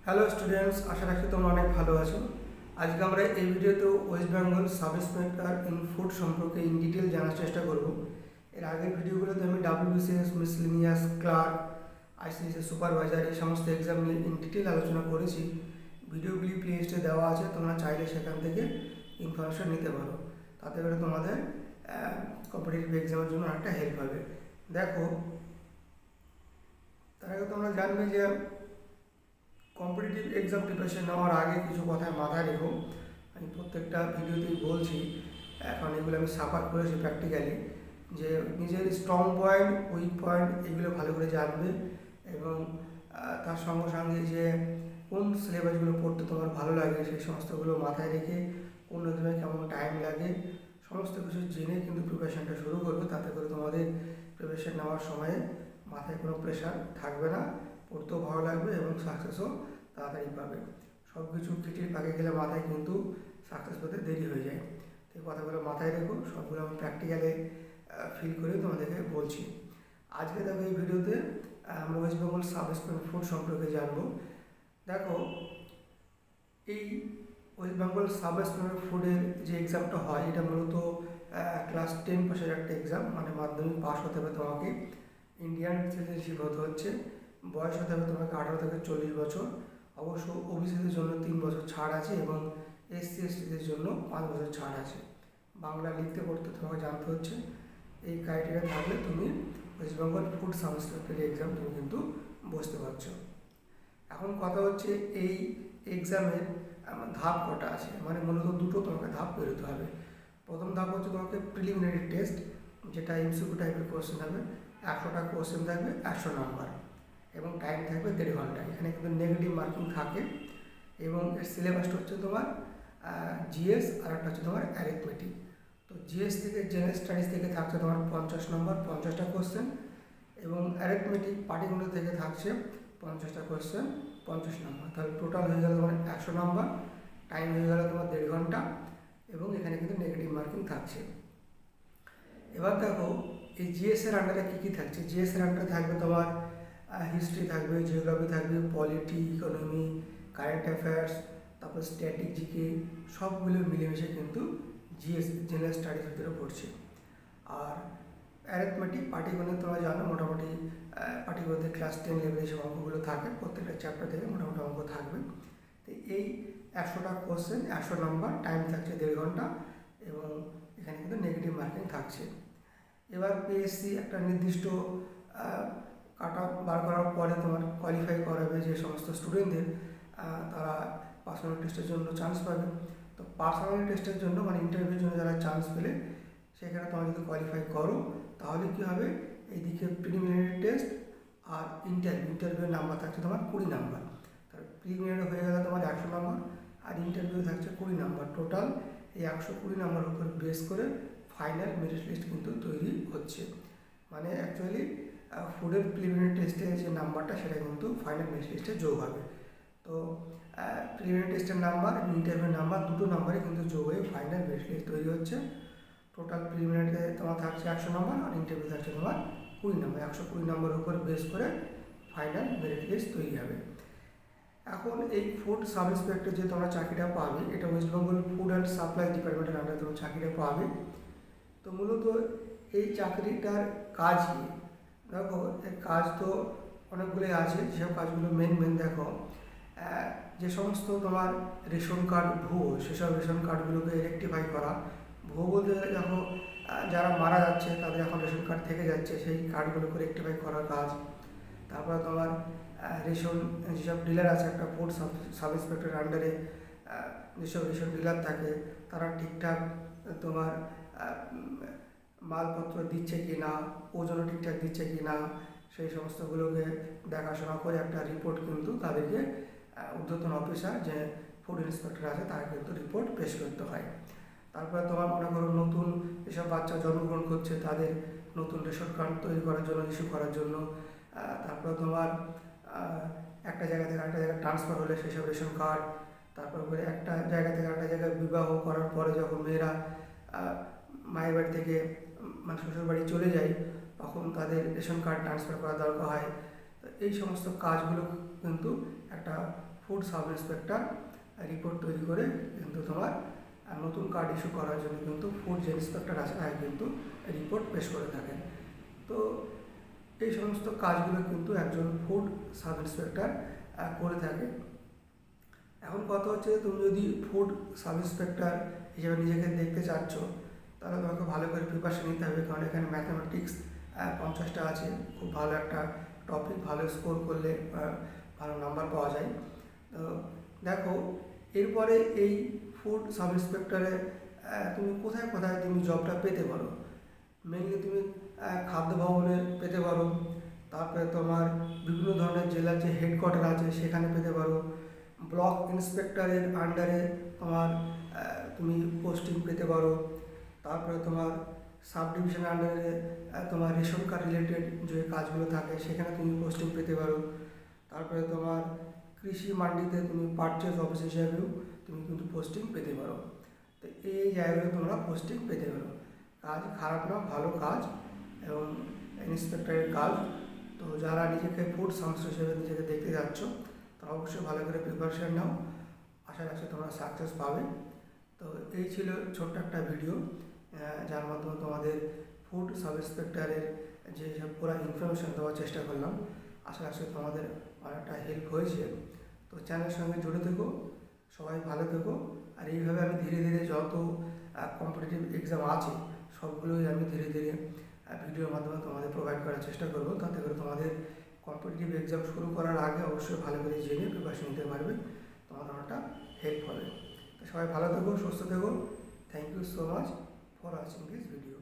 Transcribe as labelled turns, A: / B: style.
A: Hello students, আশা রাখি তোমরা অনেক ভালো আছো। আজকে আমরা এই ভিডিওতে West Bengal sub inspector in food সম্পর্কে ইন ডিটেল জানার চেষ্টা করব। এর আগের ভিডিওগুলোতে আমি WBCS, miscellaneous, clerk, ICDS supervisor এই সমস্ত এক্সাম নিয়ে ইন ডিটেল আলোচনা করেছি। ভিডিওগুলি প্লেলিস্টে দেওয়া আছে, তোমরা চাইলে সেখান থেকে ইনফরমেশন নিতে পারো। তাতে করে তোমাদের কম্পিটিটিভ এক্সামের জন্য একটা হেল্প হবে। দেখো, তার আগে তোমরা জানবে যে কম্পিটিটিভ এক্সাম প্রিপারেশন নেওয়ার আগে কিছু কথা মাথায় রেখো। আমি প্রত্যেকটা ভিডিওতেই বলছি, এখন এগুলো আমি সাফার করেছি প্র্যাকটিক্যালি, যে নিজের স্ট্রং পয়েন্ট, উইক পয়েন্ট এগুলো ভালো করে জানবে এবং তার সঙ্গে সঙ্গে যে কোন সিলেবাসগুলো পড়তে তোমার ভালো লাগে সেই সমস্তগুলো মাথায় রেখে কোন এক্সামে কেমন টাইম লাগে সমস্ত কিছু জেনে কিন্তু প্রিপারেশানটা শুরু করবে। তাতে করে তোমাদের প্রিপারেশান নেওয়ার সময়ে মাথায় কোনো প্রেশার থাকবে না, পড়তেও ভালো লাগবে এবং সাকসেসও তাড়াতাড়ি পাবে। সব কিছু কিটির পাকে গেলে মাথায় কিন্তু সাকসেস পেতে দেরি হয়ে যায়। তো এই কথাগুলো মাথায় রেখো, সবগুলো আমি প্র্যাকটিক্যালে ফিল করে তোমাদেরকে বলছি। আজকে দেখো এই ভিডিওতে আমরা West Bengal sub inspector food সম্পর্কে জানবো। দেখো, এই ওয়েস্ট বেঙ্গল সাব ইন্সপেক্টর ফুডের যে এক্সামটা হয় এটা মূলত ক্লাস 10 পাসের একটা এক্সাম, মানে মাধ্যমিক পাস হতে হবে তোমাকে, ইন্ডিয়ান সিটিজেনশিপ হতে হচ্ছে, বয়স হতে হবে তোমাকে 18 থেকে 40 বছর। অবশ্য ওবিসিদের জন্য 3 বছর ছাড় আছে এবং এসসি এসটিদের জন্য 5 বছর ছাড় আছে। বাংলা লিখতে পড়তে তোমাকে জানতে হচ্ছে। এই ক্রাইটেরিয়া থাকলে তুমি West Bengal food sub inspector exam তুমি কিন্তু বসতে পারছো। এখন কথা হচ্ছে এই এক্সামের ধাপ কটা আছে, মানে মূলত দুটো তোমাকে ধাপ বেরোতে হবে। প্রথম ধাপ হচ্ছে তোমাকে প্রিলিমিনারি টেস্ট, যেটা এমসিকিউ টাইপের কোশ্চেন হবে। 100টা কোশ্চেন থাকবে, 100 নাম্বার এবং টাইম থাকবে 1.5 ঘন্টা। এখানে কিন্তু নেগেটিভ মার্কিং থাকে এবং এর সিলেবাসটা হচ্ছে তোমার জিএস আর একটা হচ্ছে তোমার অ্যারিথমেটিক। তো জিএস থেকে জেনারেল স্টাডিজ থেকে থাকছে তোমার 50 নম্বর, 50টা কোশ্চেন, এবং অ্যারিথমেটিক পাটিগণিত থেকে থাকছে 50টা কোশ্চেন, 50 নম্বর। তাহলে টোটাল হয়ে গেল তোমার 100 নম্বর, টাইম হয়ে গেল তোমার 1.5 ঘন্টা এবং এখানে কিন্তু নেগেটিভ মার্কিং থাকছে। এবার দেখো, এই জিএসের আন্ডারে কী কী থাকছে। জিএসের আন্ডারে থাকবে তোমার হিস্ট্রি থাকবে, জিওগ্রাফি থাকবে, পলিটি, ইকোনমি, কারেন্ট অ্যাফেয়ার্স, তারপর স্ট্যাটিক, জিকে, সবগুলো মিলেমিশে কিন্তু জিএস জেনারেল স্টাডিজ ভিতরে পড়ছে। আর অ্যারিথমেটিক পাটিগণিত তোমরা জানো, মোটামুটি পাটিগণিতে ক্লাস 10 লেভেলে সব অঙ্কগুলো থাকে, প্রত্যেকটা চ্যাপ্টার থেকে মোটামুটি অঙ্ক থাকবে। তো এই 100টা কোশ্চেন, 100 নম্বর, টাইম থাকছে 1.5 ঘন্টা এবং এখানে কিন্তু নেগেটিভ মার্কিং থাকছে। এবার পিএসসি একটা নির্দিষ্ট কাট অফ বার করার পরে তোমার কোয়ালিফাই করাবে যে সমস্ত স্টুডেন্টদের, তারা পার্সোনাল টেস্টের জন্য চান্স পাবে। তো পার্সোনাল টেস্টের জন্য মানে ইন্টারভিউর জন্য যারা চান্স পেলে সেখানে তোমার যদি কোয়ালিফাই করো তাহলে কী হবে, এইদিকে প্রিলিমিনারি টেস্ট আর ইন্টারভিউর নাম্বার থাকছে তোমার 20 নাম্বার। তাহলে প্রিলিমিনারি হয়ে গেলে তোমার 100 নাম্বার আর ইন্টারভিউ থাকছে 20 নাম্বার। টোটাল এই 120 নাম্বারের উপর বেস করে ফাইনাল মেরিট লিস্ট কিন্তু তৈরি হচ্ছে। মানে অ্যাকচুয়ালি ফুডের প্রিলিমিনারি টেস্টে যে নাম্বারটা সেটা কিন্তু ফাইনাল মেরিট লিস্টে যোগ হবে। তো প্রিলিমিনারি টেস্টের নাম্বার এবং ইন্টারভিউর নাম্বার দুটো নাম্বারই কিন্তু যোগ হয়ে ফাইনাল মেরিট লিস্ট তৈরি হচ্ছে। টোটাল প্রিলিমিনারিতে তোমার থাকছে 100 নম্বর আর ইন্টারভিউ থাকছে তোমার 20 নম্বর। 120 নম্বরের উপর বেস করে ফাইনাল মেরিট লিস্ট তৈরি হবে। এখন এই ফুড সাব ইন্সপেক্টর যে তোমরা চাকরিটা পাবে, এটা West Bengal food and supply ডিপার্টমেন্টের আন্ডারে তোমরা চাকরিটা পাবে। তো মূলত এই চাকরিটার কাজ কী? দেখো, এই কাজ তো অনেকগুলোই আছে, যেসব কাজগুলো মেন দেখো, যে সমস্ত তোমার রেশন কার্ড ভুয়ো, সেসব রেশন কার্ডগুলোকে রেকটিফাই করা। ভুয়ো বলতে গেলে দেখো, যারা মারা যাচ্ছে তাদের এখন রেশন কার্ড থেকে যাচ্ছে, সেই কার্ডগুলোকে রেকটিফাই করার কাজ। তারপরে তোমার রেশন যেসব ডিলার আছে, একটা ফুড সাব ইন্সপেক্টরের আন্ডারে যেসব রেশন ডিলার থাকে তারা ঠিকঠাক তোমার মালপত্র দিচ্ছে কি না, ওজনও ঠিকঠাক দিচ্ছে কি না, সেই সমস্তগুলোকে দেখাশোনা করে একটা রিপোর্ট কিন্তু তাদেরকে ঊর্ধ্বতন অফিসার যে ফুড ইন্সপেক্টর আছে তাকে কিন্তু রিপোর্ট পেশ করতে হয়। তারপরে তোমার মনে করো নতুন যেসব বাচ্চা জন্মগ্রহণ করছে তাদের নতুন রেশন কার্ড তৈরি করার জন্য, ইস্যু করার জন্য। তারপরে তোমার একটা জায়গা থেকে আরেকটা জায়গায় ট্রান্সফার হলে সেসব রেশন কার্ড। তারপরে একটা জায়গা থেকে আরেকটা জায়গায় বিবাহ করার পরে যখন মেয়েরা মায়ের বাড়ি থেকে মানে শ্বশুর বাড়ি চলে যায় তখন তাদের রেশন কার্ড ট্রান্সফার করা দরকার হয়। এই সমস্ত কাজগুলো কিন্তু একটা ফুড সাব ইন্সপেক্টর রিপোর্ট তৈরি করে কিন্তু তোমার নতুন কার্ড ইস্যু করার জন্য কিন্তু ফুড যে ইন্সপেক্টর আছে তাকে কিন্তু রিপোর্ট পেশ করে থাকেন। তো এই সমস্ত কাজগুলো কিন্তু একজন ফুড সাব ইন্সপেক্টর করে থাকে। এখন কথা হচ্ছে, তুমি যদি ফুড সাব ইন্সপেক্টর হিসেবে নিজেকে দেখতে চাচ্ছ, তাহলে তোমাকে ভালো করে প্রিপারেশন নিতে হবে, কারণ এখানে ম্যাথামেটিক্স 50টা আছে, খুব ভালো একটা টপিক, ভালো স্কোর করলে ভালো নাম্বার পাওয়া যায়। তো দেখো, এরপরে এই ফুড সাব ইন্সপেক্টরে তুমি কোথায় কোথায় তুমি জবটা পেতে পারো। মেনলি তুমি খাদ্য ভবনে পেতে পারো, তারপরে তোমার বিভিন্ন ধরনের জেলার যে হেডকোয়ার্টার আছে সেখানে পেতে পারো, ব্লক ইন্সপেক্টরের আন্ডারে তোমার তুমি পোস্টিং পেতে পারো, তারপরে তোমার সাব ডিভিশনের আন্ডারে তোমার রেশন কার্ড রিলেটেড যে কাজগুলো থাকে সেখানে তুমি পোস্টিং পেতে পারো, তারপরে তোমার কৃষি মান্ডিতে তুমি পারচেজ অফিস হিসাবেও তুমি কিন্তু পোস্টিং পেতে পারো। তো এই জায়গায় তোমরা পোস্টিং পেতে পারো। কাজ খারাপ না, ভালো কাজ এবং ইন্সপেক্টরের কাজ। তো যারা নিজেকে ফুড সংস্থা হিসেবে নিজেকে দেখতে যাচ্ছ, তারা অবশ্যই ভালো করে প্রিপারেশন নাও, আশা রাখছি তোমরা সাকসেস পাবে। তো এই ছিল ছোট্ট একটা ভিডিও, যার মাধ্যমে তোমাদের ফুড সাব ইন্সপেক্টরের যে সব পুরো ইনফরমেশন দেওয়ার চেষ্টা করলাম। আশা রাখছি তোমাদের অনেকটা হেল্প হয়েছে। তো চ্যানেলের সঙ্গে জুড়ে থেকো, সবাই ভালো থেকো। আর এইভাবে আমি ধীরে ধীরে যত কম্পিটিটিভ এক্সাম আছে সবগুলোই আমি ধীরে ধীরে ভিডিওর মাধ্যমে তোমাদের প্রোভাইড করার চেষ্টা করব, তাতে করে তোমাদের কম্পিটিটিভ এক্সাম শুরু করার আগে অবশ্যই ভালো করে জেনে প্রিপারেশন নিতে পারবে, তোমাদের অনেকটা হেল্প হবে। তো সবাই ভালো থেকো, সুস্থ থেকো। Thank you so much for watching this video.